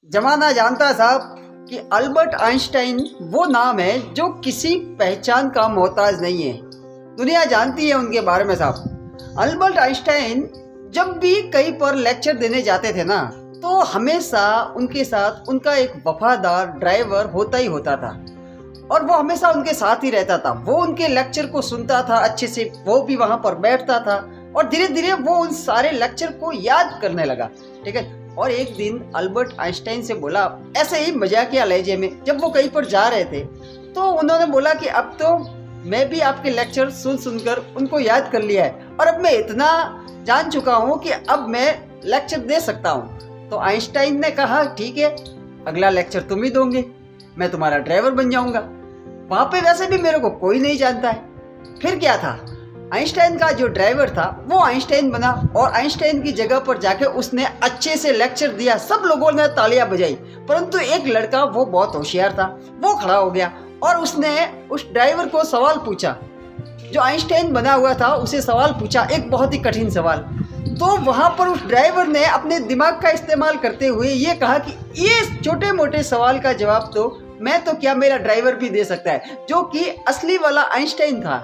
जमाना जानता है साहब कि अल्बर्ट आइंस्टाइन वो नाम है जो किसी पहचान का मोहताज नहीं है। दुनिया जानती है उनके बारे में साहब। अल्बर्ट आइंस्टाइन जब भी कहीं पर लेक्चर देने जाते थे ना, तो हमेशा उनके साथ उनका एक वफादार ड्राइवर होता ही होता था और वो हमेशा उनके साथ ही रहता था। वो उनके लेक्चर को सुनता था अच्छे से, वो भी वहाँ पर बैठता था और धीरे धीरे वो उन सारे लेक्चर को याद करने लगा। ठीक है। और एक दिन अल्बर्ट आइंस्टाइन से बोला, ऐसे ही मजाकिया लहजे में, जब वो कहीं पर जा रहे थे, तो उन्होंने बोला कि अब तो मैं भी आपके लेक्चर सुन सुनकर उनको याद कर लिया है और अब मैं इतना जान चुका हूँ कि अब मैं लेक्चर दे सकता हूँ। तो आइंस्टाइन ने कहा, ठीक है, अगला लेक्चर तुम ही दोगे, मैं तुम्हारा ड्राइवर बन जाऊंगा। वहाँ पे वैसे भी मेरे को कोई नहीं जानता है। फिर क्या था, आइंस्टाइन का जो ड्राइवर था वो आइंस्टाइन बना और आइंस्टाइन की जगह पर जाके उसने अच्छे से लेक्चर दिया। सब लोगों ने तालियां बजाई, परंतु एक लड़का वो बहुत होशियार था, वो खड़ा हो गया और उसने उस ड्राइवर को सवाल पूछा। जो आइंस्टाइन बना हुआ था उसे सवाल पूछा, एक बहुत ही कठिन सवाल। तो वहाँ पर उस ड्राइवर ने अपने दिमाग का इस्तेमाल करते हुए ये कहा कि ये छोटे मोटे सवाल का जवाब तो मैं तो क्या, मेरा ड्राइवर भी दे सकता है, जो कि असली वाला आइंस्टाइन था।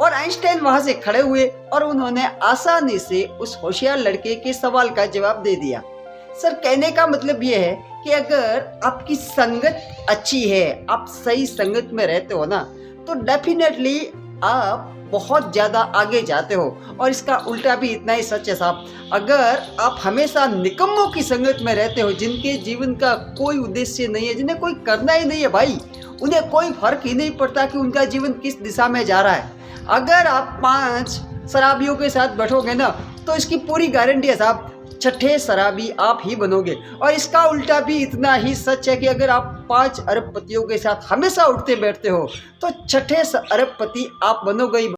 और आइंस्टाइन वहां से खड़े हुए और उन्होंने आसानी से उस होशियार लड़के के सवाल का जवाब दे दिया। सर, कहने का मतलब ये है कि अगर आपकी संगत अच्छी है, आप सही संगत में रहते हो ना, तो डेफिनेटली आप बहुत ज़्यादा आगे जाते हो। और इसका उल्टा भी इतना ही सच है साहब। अगर आप हमेशा निकम्मों की संगत में रहते हो, जिनके जीवन का कोई उद्देश्य नहीं है, जिन्हें कोई करना ही नहीं है भाई, उन्हें कोई फर्क ही नहीं पड़ता कि उनका जीवन किस दिशा में जा रहा है। अगर आप 5 शराबियों के साथ बैठोगे ना, तो इसकी पूरी गारंटी है साहब, छठे शराबी आप ही बनोगे। और इसका उल्टा भी इतना ही सच है कि अगर आप 5 अरबपतियों के साथ हमेशा उठते बैठते हो, तो छठे अरबपति आप बनोगे ही।